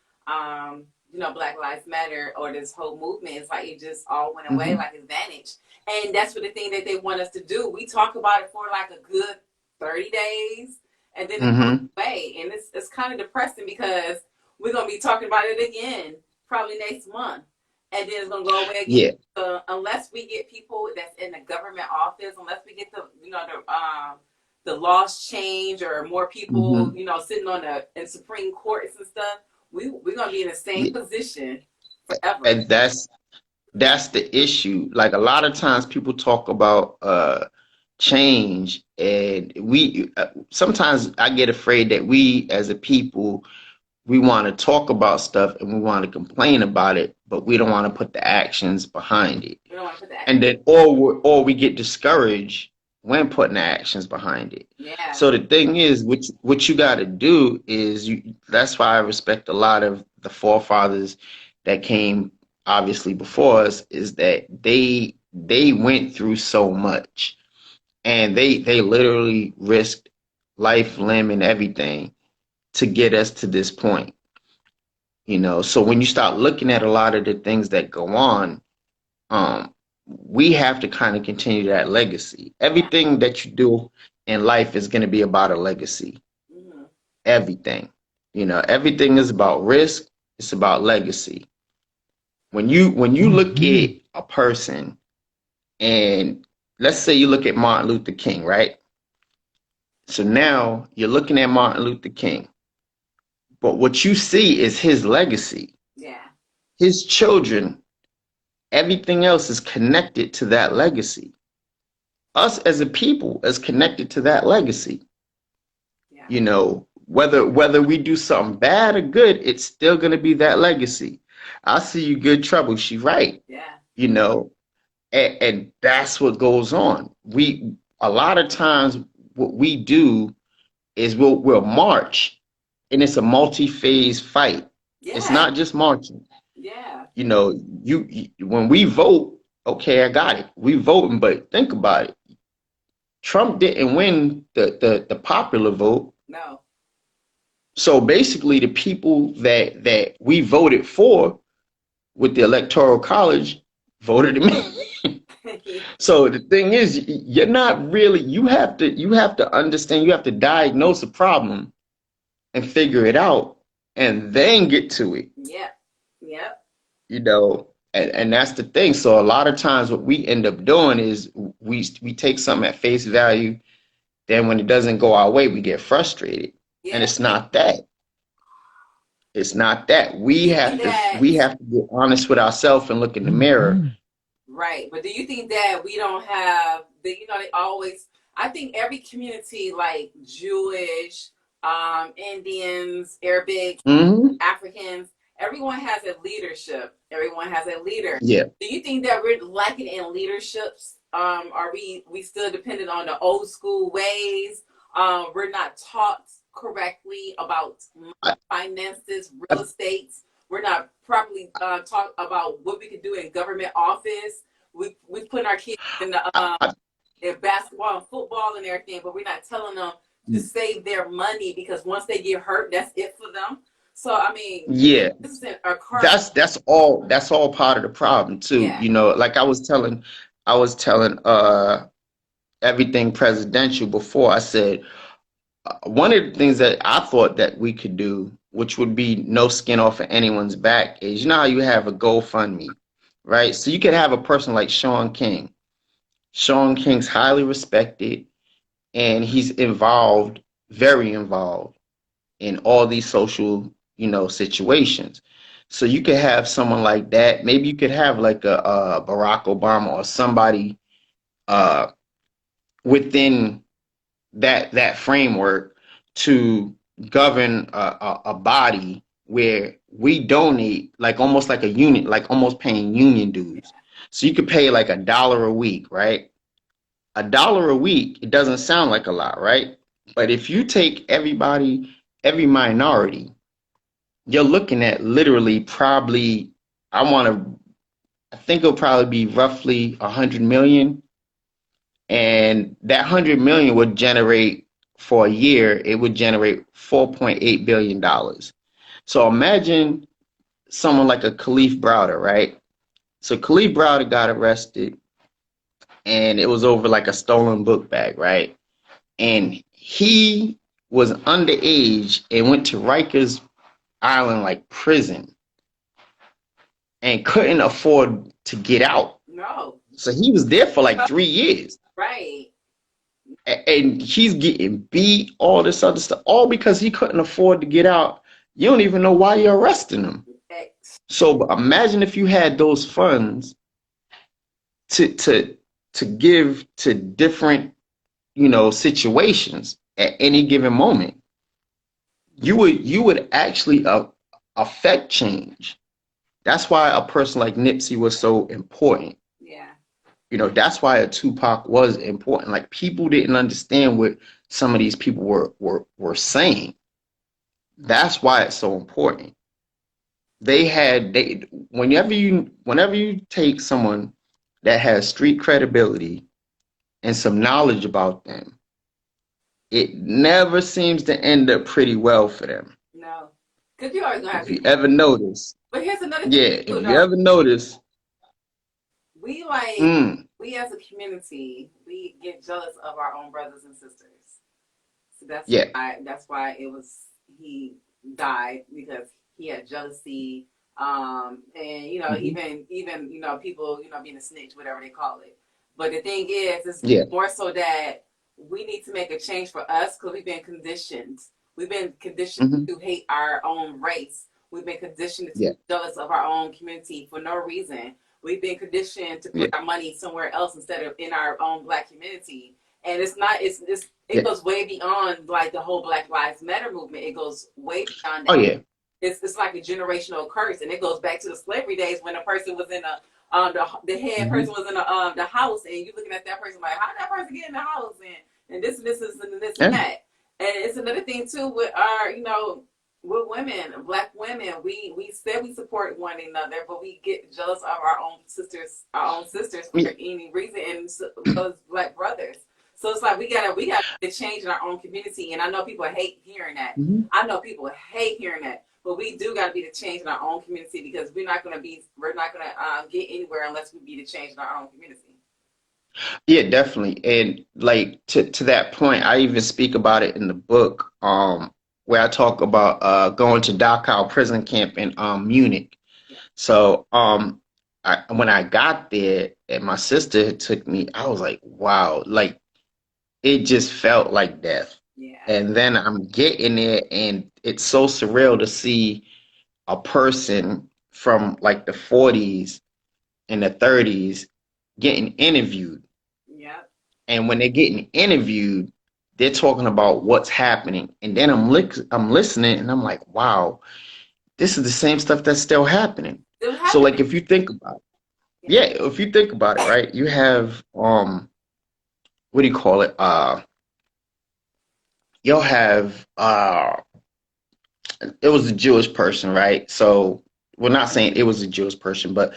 Black Lives Matter or this whole movement. It's like it just all went away, like it vanished. And that's what the thing that they want us to do. We talk about it for like a good 30 days, and then it goes away. And it's kind of depressing because we're going to be talking about it again probably next month. And then it's going to go away again. Yeah. Unless we get people that's in the government office, unless we get the laws change or more people, sitting on in Supreme Courts and stuff, we're going to be in the same position forever. And that's the issue. Like a lot of times people talk about change, and we sometimes I get afraid that we as a people, we want to talk about stuff and we want to complain about it, but we don't want to put the actions behind it. We don't want to put the actions. And then or we get discouraged when putting the actions behind it. Yeah. So the thing is, what you got to do is that's why I respect a lot of the forefathers that came obviously before us, is that they went through so much, and they literally risked life, limb, and everything to get us to this point. So when you start looking at a lot of the things that go on, we have to kind of continue that legacy. Everything that you do in life is going to be about a legacy. Everything. Everything is about risk. It's about legacy. When you look at a person, and let's say you look at Martin Luther King, right? So now you're looking at Martin Luther King, but what you see is his legacy. Yeah. His children, everything else is connected to that legacy. Us as a people is connected to that legacy. Yeah. Whether we do something bad or good, it's still going to be that legacy. I see you, good trouble. She right. Yeah. And that's what goes on. A lot of times what we do is we'll march, and it's a multi-phase fight. Yeah. It's not just marching. Yeah. You when we vote, okay, I got it. We voting, but think about it. Trump didn't win the popular vote. No. So basically the people that we voted for with the Electoral College voted him in. So the thing is, you're not really, you have to understand, you have to diagnose a problem and figure it out and then get to it. Yep. And that's the thing. So a lot of times what we end up doing is we take something at face value. Then when it doesn't go our way, we get frustrated. Yeah. And it's not that. It's not that. We have to be honest with ourselves and look in the mirror Right. But do you think that we don't have the, they always, I think every community like Jewish, Indians, Arabic, Hmm. Africans, everyone has a leadership. Everyone has a leader. Yeah. Do you think that we're lacking in leaderships? Are we still dependent on the old school ways? We're not taught correctly about I, finances, I, real estate. We're not properly taught about what we can do in government office. We put our kids in the I, in basketball and football and everything, but we're not telling them to save their money because once they get hurt, that's it for them. So I mean, yeah. this isn't a current. That's all part of the problem too. Yeah, You know, like I was telling everything presidential before. I said one of the things that I thought that we could do, which would be no skin off of anyone's back, is you know how you have a GoFundMe, right? So you could have a person like Sean King. Sean King's highly respected and he's involved, very involved in all these social, situations. So you could have someone like that. Maybe you could have like a Barack Obama or somebody uh, within that framework to govern a body where we donate, like almost like a unit, like almost paying union dues. So you could pay like $1 a week, right? $1 a week, it doesn't sound like a lot, right? But if you take everybody, every minority, you're looking at literally probably, I think it'll probably be roughly 100 million. And that 100 million would generate for a year, it would generate $4.8 billion. So imagine someone like a Khalif Browder, right? So Khalif Browder got arrested and it was over like a stolen book bag, right? And he was underage and went to Rikers Island, like prison, and couldn't afford to get out. no, So he was there for like 3 years. right. And he's getting beat, all this other stuff, all because he couldn't afford to get out. You don't even know why you're arresting him. So imagine if you had those funds to give to different, situations at any given moment. You would actually affect change. That's why a person like Nipsey was so important. Yeah, That's why a Tupac was important. Like people didn't understand what some of these people were saying. That's why it's so important. Whenever you take someone that has street credibility and some knowledge about them, it never seems to end up pretty well for them. no, because you always gonna have If you people. ever notice, But here's another thing yeah, too, if you though. ever notice, We like mm, we as a community, we get jealous of our own brothers and sisters. So yeah, that's why it was he died because he had jealousy, and hmm, even people being a snitch, whatever they call it. But the thing is, it's yeah, more so that we need to make a change for us because we've been conditioned. We've been conditioned hmm, to hate our own race. We've been conditioned to be yeah, jealous of our own community for no reason. We've been conditioned to put yeah, our money somewhere else instead of in our own black community. And it's not it yeah. goes way beyond like the whole Black Lives Matter movement. It goes way beyond Oh that. yeah. It's like a generational curse, and it goes back to the slavery days when a person was in a the head Hmm. person was in the house, and you looking at that person like, how did that person get in the house, and this and Yeah. that. And it's another thing too with our with women, black women, we said we support one another, but we get jealous of our own sisters for Yeah. any reason, and those black brothers. So it's like we gotta change in our own community, and I know people hate hearing that. Mhm. I know people hate hearing that, but we do gotta be the change in our own community because we're not gonna get anywhere unless we be the change in our own community. Yeah, definitely. And like to that point, I even speak about it in the book, where I talk about going to Dachau prison camp in Munich. Yeah, So when I got there and my sister took me, I was like, wow, like it just felt like death. yeah, And then I'm getting there and it's so surreal to see a person from like the 40s and the 30s getting interviewed. Yep. And when they're getting interviewed, they're talking about what's happening. And then I'm listening and I'm like, wow, this is the same stuff that's still happening. Still So like happening. if you think about it, Yeah. yeah, if you think about it, right, you have what do you call it? You'll have it was a Jewish person, right? So we're not saying it was a Jewish person, but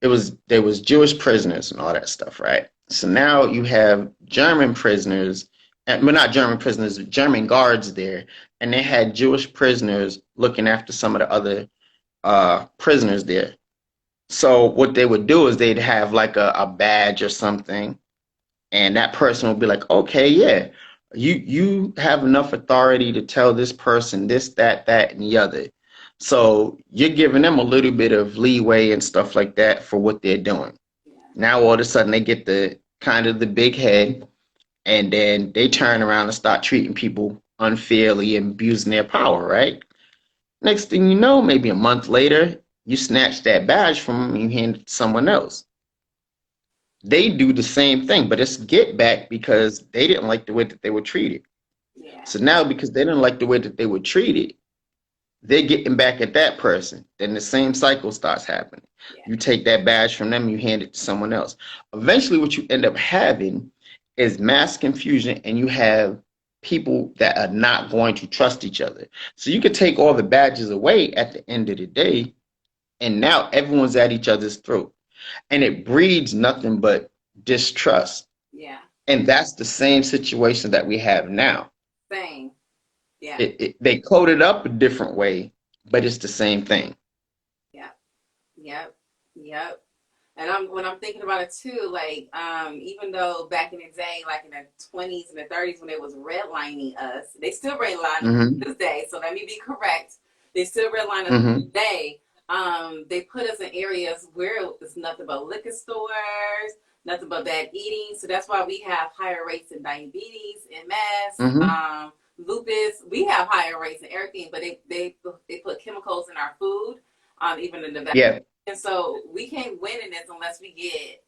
there was Jewish prisoners and all that stuff, right? So now you have German prisoners, and well, not German prisoners, German guards there, and they had Jewish prisoners looking after some of the other prisoners there. So what they would do is they'd have like a badge or something, and that person will be like, okay, yeah, you have enough authority to tell this person this, that, and the other. So you're giving them a little bit of leeway and stuff like that for what they're doing. Yeah. Now all of a sudden they get the kind of the big head, and then they turn around and start treating people unfairly and abusing their power, right? Next thing you know, maybe a month later, you snatch that badge from them and you hand it to someone else. They do the same thing, but it's get back because they didn't like the way that they were treated. Yeah. So now, because they didn't like the way that they were treated, they're getting back at that person. Then the same cycle starts happening. Yeah. You take that badge from them, you hand it to someone else. Eventually, what you end up having is mass confusion, and you have people that are not going to trust each other. So you could take all the badges away at the end of the day, and now everyone's at each other's throat. And it breeds nothing but distrust. Yeah. And that's the same situation that we have now. Same. Yeah. They code it up a different way, but it's the same thing. Yeah. Yep. Yep. And when I'm thinking about it too, like even though back in the day, like in the 20s and the 30s, when they was redlining us, they still redline us Mm-hmm. to this day. So let me be correct. They still redline us Mm-hmm. today. They put us in areas where it's nothing but liquor stores, nothing but bad eating. So that's why we have higher rates in diabetes, MS, Mm-hmm. lupus. We have higher rates in everything, but they put chemicals in our food, even in the Yeah. and so we can't win in this unless we get,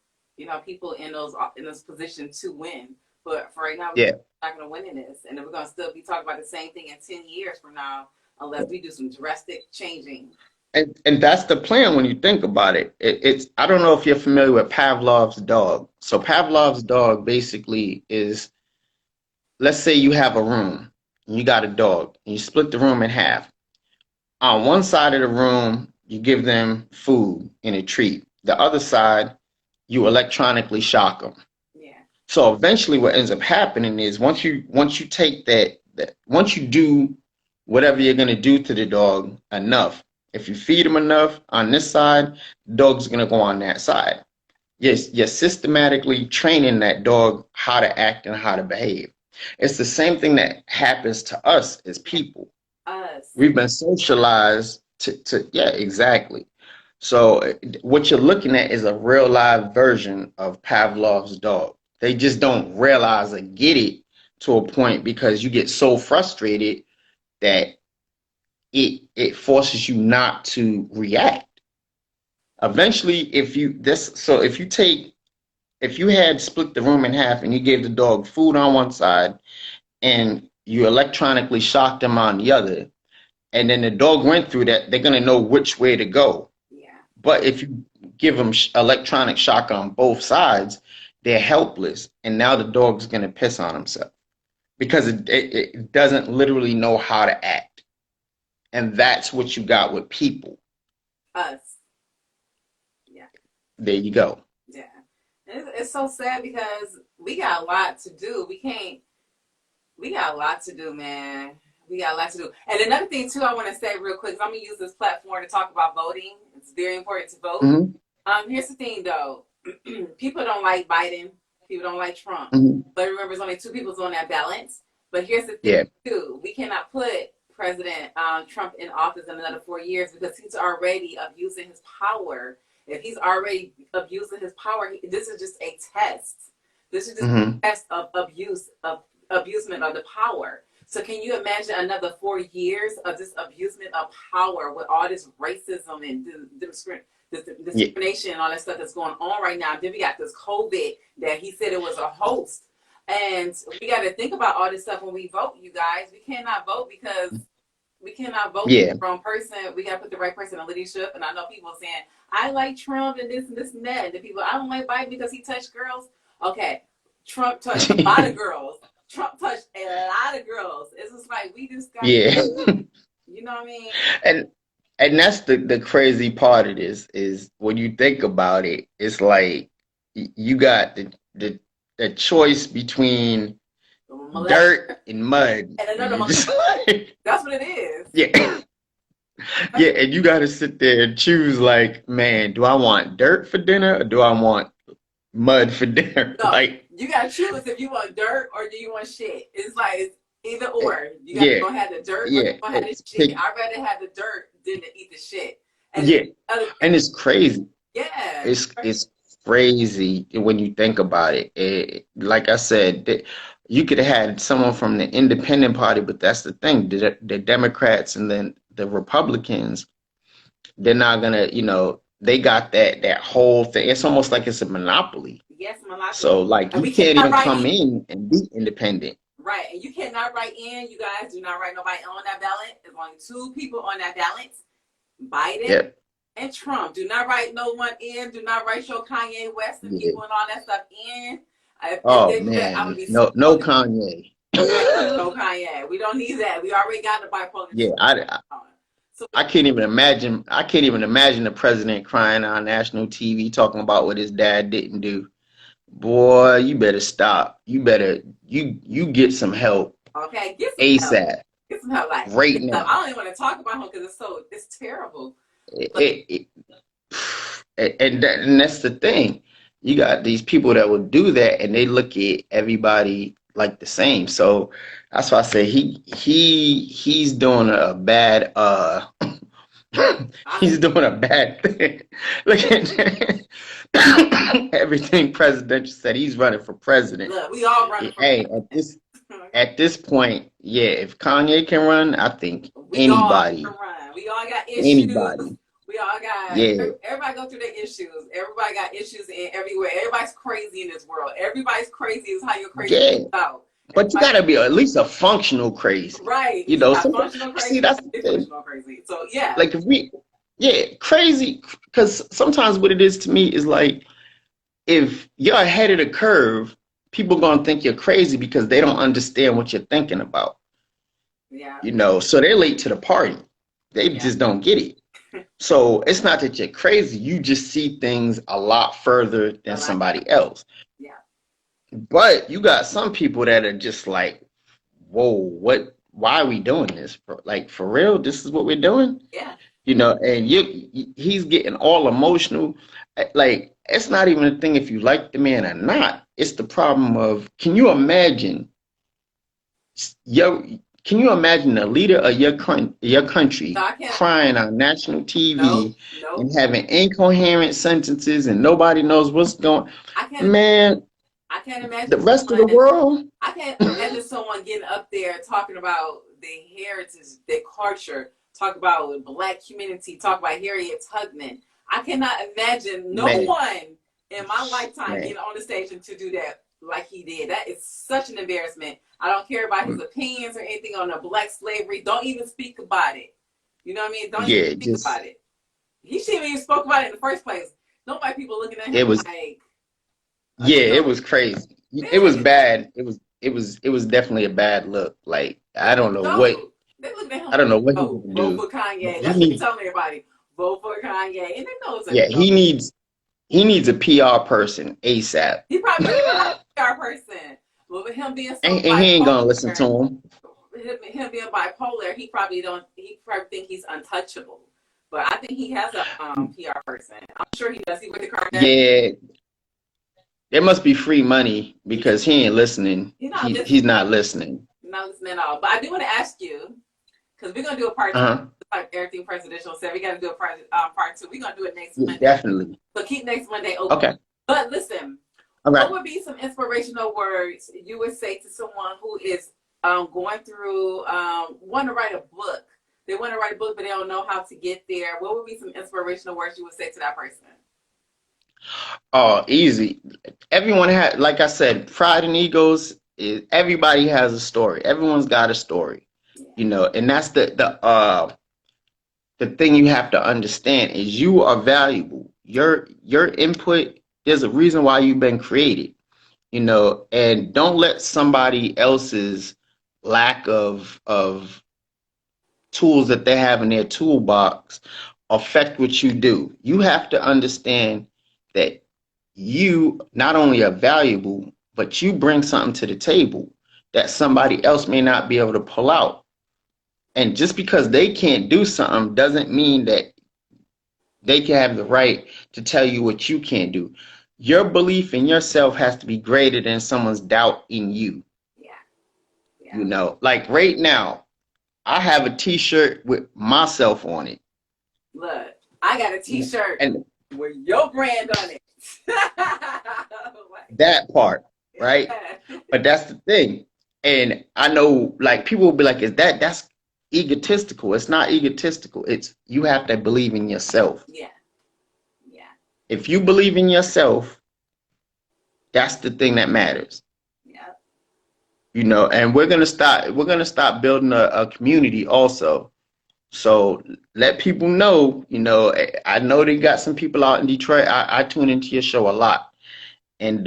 people in those positions to win. But for right now, we're Yeah. not going to win in this, and then we're going to still be talking about the same thing in 10 years from now, unless we do some drastic changing. And that's the plan when you think about it. It's I don't know if you're familiar with Pavlov's dog. So Pavlov's dog basically is, let's say you have a room and you got a dog and you split the room in half. On one side of the room, you give them food and a treat. The other side, you electronically shock them. Yeah. So eventually, what ends up happening is once you take that once you do whatever you're gonna do to the dog enough, if you feed him enough on this side, the dog's gonna go on that side. Yes, you're systematically training that dog how to act and how to behave. It's the same thing that happens to us as Yeah. people. Us. We've been socialized to yeah, exactly. So what you're looking at is a real live version of Pavlov's dog. They just don't realize or get it to a point because you get so frustrated that it forces you not to react. Eventually, if you had split the room in half and you gave the dog food on one side and you electronically shocked them on the other, and then the dog went through that, they're going to know which way to go. Yeah. But if you give them electronic shock on both sides, they're helpless. And now the dog's going to piss on himself because it doesn't literally know how to act. And that's what you got with people. Us. Yeah. There you go. Yeah. It's so sad because we got a lot to do. We got a lot to do, man. We got a lot to do. And another thing, too, I want to say real quick, 'cause I'm going to use this platform to talk about voting. It's very important to vote. Mm-hmm. Here's the thing, though. People don't like Biden. People don't like Trump. Mm-hmm. But remember, there's only two people on that balance. But here's the thing, Yeah. too. We cannot put President Trump in office in another 4 years because he's already abusing his power. If he's already abusing his power, this is just a test. This is just Mm-hmm. a test of abusement of the power. So can you imagine another 4 years of this abusement of power with all this racism and this Yeah. discrimination and all that stuff that's going on right now. Then we got this COVID that he said it was a hoax. And we got to think about all this stuff when we vote, you guys. We cannot vote because we cannot vote Yeah. for the wrong person. We got to put the right person in leadership. And I know people saying, I like Trump and this and that. And the people, I don't like Biden because he touched girls. Okay, Trump touched a lot of girls. Trump touched a lot of girls. It's just like, we just got, Yeah. you know what I mean? And that's the crazy part of this is when you think about it, it's like you got the choice between dirt and mud. And another And just like, that's what it is. yeah. Yeah, and you got to sit there and choose like, man, do I want dirt for dinner or do I want mud for dinner? No, like, you got to choose if you want dirt or do you want shit. It's like it's either or. You got to go have the dirt or you go have the shit. I'd rather have the dirt than to eat the shit. And and it's crazy. Yeah. It's crazy when you think about it. Like I said, you could have had someone from the independent party, but that's the thing. The Democrats and then the Republicans, they're not gonna, they got that whole thing. It's almost like it's a monopoly. Yes, monopoly. So like you can't even come in and be independent. Right, and you cannot write in. You guys do not write nobody on that ballot. There's only 2 people on that ballot: Biden and Trump. Do not write no one in. Do not write your Kanye West and people and all that stuff in. If man, no Kanye. No Kanye. We don't need that. We already got the bipolar. Yeah, I can't even imagine. I can't even imagine the president crying on national TV talking about what his dad didn't do. Boy, you better stop. You better you get some help. Okay, get some ASAP. Help. Get some help, like right now. I don't even want to talk about him because it's terrible. And that's the thing. You got these people that will do that, and they look at everybody like the same. So that's why I say he's doing a bad he's doing a bad thing. Look at everything presidential said. He's running for president. Look, we all running for president. At this point, yeah, if Kanye can run, I think anybody. We all got issues. Anybody. We all got, everybody go through their issues. Everybody got issues in everywhere. Everybody's crazy in this world. Everybody's crazy is how you're crazy out. But you gotta be at least a functional crazy. Right. Functional crazy. See, that's functional crazy. So, yeah. Like crazy, because sometimes what it is to me is like, if you're ahead of the curve, people gonna think you're crazy because they don't understand what you're thinking about. Yeah. So they're late to the party. They just don't get it. So it's not that you're crazy. You just see things a lot further than somebody else. Yeah. But you got some people that are just like, whoa, why are we doing this? Like, for real, this is what we're doing? Yeah. And he's getting all emotional. Like, it's not even a thing if you like the man or not. It's the problem of, can you imagine the leader of your country crying on national TV and having incoherent sentences and nobody knows what's going on? Man, I can't imagine the rest of the world. I can't imagine someone getting up there talking about their heritage, their culture, talk about the Black community, talk about Harriet Tubman. I cannot imagine one in my lifetime getting on the stage and to do that like he did. That is such an embarrassment. I don't care about his opinions or anything on the Black slavery. Don't even speak about it. You know what I mean? Don't even speak about it. He shouldn't even spoke about it in the first place. Nobody people looking at him it was crazy. It was bad. It was definitely a bad look. Like, I don't know what. I don't know what he can do. Vote for Kanye. That's what he's telling everybody. Vote for Kanye, and they know it's he needs a PR person ASAP. He probably needs a PR person. Well, with him being and he ain't gonna listen to him. Him being bipolar, he probably think he's untouchable. But I think he has a PR person. I'm sure he does. He with the Kardashians. Yeah, there must be free money because he ain't listening. He's not listening. Not listening at all. But I do want to ask you, because we're gonna do a part 2, like everything presidential said. We got to do a part 2. We're gonna do it next Monday. Definitely. So keep next Monday open. Okay. But listen. What would be some inspirational words you would say to someone who is going through, want to write a book? they want to write a book, but they don't know how to get there, what would be some inspirational words you would say to that person? Oh, easy. Everyone had, like I said, pride and egos. Everybody has a story. Everyone's got a story, Yeah. and that's the thing you have to understand is you are valuable. Your input. There's a reason why you've been created, and don't let somebody else's lack of tools that they have in their toolbox affect what you do. You have to understand that you not only are valuable, but you bring something to the table that somebody else may not be able to pull out. And just because they can't do something doesn't mean that they can have the right to tell you what you can't do. Your belief in yourself has to be greater than someone's doubt in you. Yeah. Yeah. Like right now, I have a t-shirt with myself on it. Look, I got a t-shirt and with your brand on it. that part, right? Yeah. But that's the thing. And I know like people will be like, that's egotistical. It's not egotistical. It's you have to believe in yourself. Yeah. Yeah. If you believe in yourself, that's the thing that matters. Yeah. And we're gonna start building a community also. So let people know, I know they got some people out in Detroit. I tune into your show a lot. And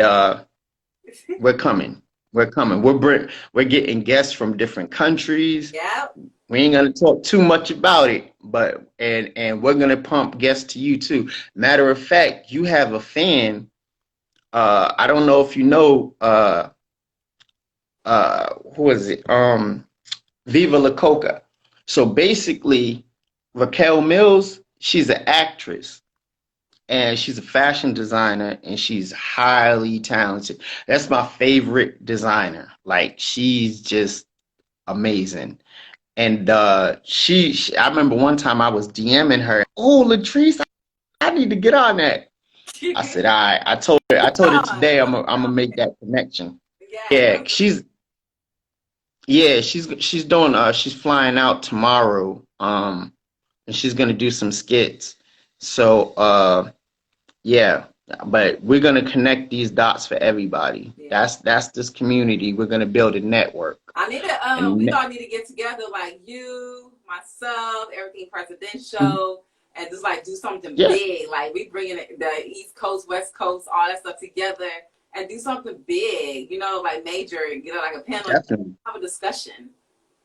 we're coming. We're coming. We're getting guests from different countries. Yeah. We ain't gonna talk too much about it, but and we're gonna pump guests to you too. Matter of fact, you have a fan. I don't know if you know who is it? Viva La Coca. So basically, Raquel Mills, she's an actress and she's a fashion designer and she's highly talented. That's my favorite designer. Like she's just amazing. And I remember one time I was DMing her, "Oh, Latrice, I need to get on that." I said, "All right." I told her today I'm gonna make that connection. Yeah. Yeah, she's doing she's flying out tomorrow. And she's gonna do some skits. So yeah, but we're gonna connect these dots for everybody. Yeah. That's this community. We're gonna build a network. I need to we all need to get together, like you, myself, everything presidential, and just like do something big. Like we bringing the East Coast, West Coast, all that stuff together and do something big, like major, like a panel, definitely. have a discussion,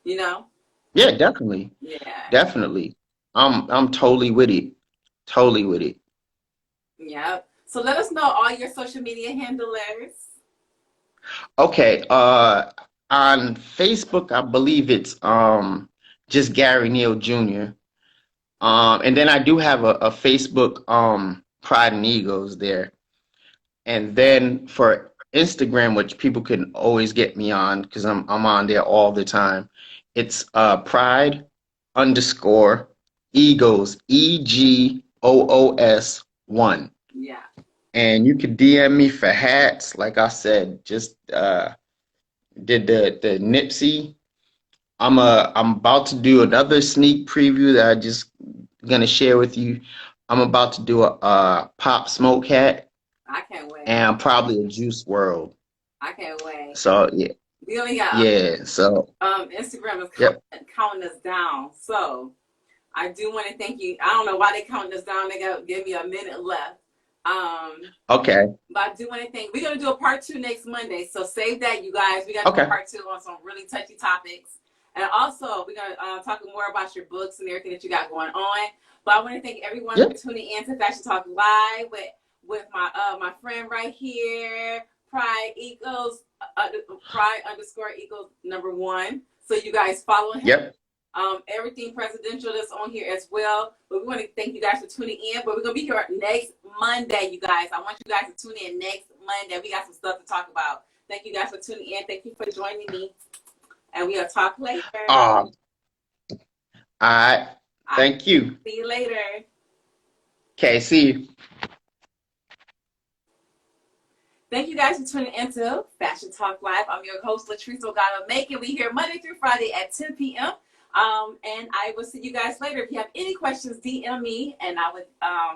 Yeah, definitely. Yeah. Definitely. I'm totally with it. Totally with it. Yeah. So let us know all your social media handlers. Okay. On Facebook, I believe it's just Gary Neal Jr. And then I do have a Facebook Pride and Egos there. And then for Instagram, which people can always get me on because I'm on there all the time, it's Pride underscore Egos EGOOS 1. Yeah. And you could DM me for hats. Like I said, just did the Nipsey. I'm about to do another sneak preview that I just gonna share with you. I'm about to do a Pop Smoke hat. I can't wait. And probably a Juice World. I can't wait. So yeah. We only got So Instagram is counting us down. So I do want to thank you. I don't know why they counting us down. They got give me a minute left. Okay. But I do want to thank. We're gonna do a part 2 next Monday. So save that, you guys. We got to do a part 2 on some really touchy topics. And also, we're going to talk more about your books and everything that you got going on. But I want to thank everyone for tuning in to Fashion Talk Live with my friend right here, Pride Equals, Pride underscore equals #1. So you guys follow him. Yep. Everything presidential that's on here as well. But we want to thank you guys for tuning in. But we're going to be here next Monday, you guys. I want you guys to tune in next Monday. We got some stuff to talk about. Thank you guys for tuning in. Thank you for joining me. And we'll talk later. All right. Thank you. See you later. Okay, see you. Thank you guys for tuning into Fashion Talk Live. I'm your host, Latrice Delgado Macon. We here Monday through Friday at 10 p.m. And I will see you guys later. If you have any questions, DM me and I would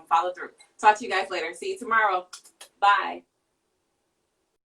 follow through. Talk to you guys later. See you tomorrow. Bye.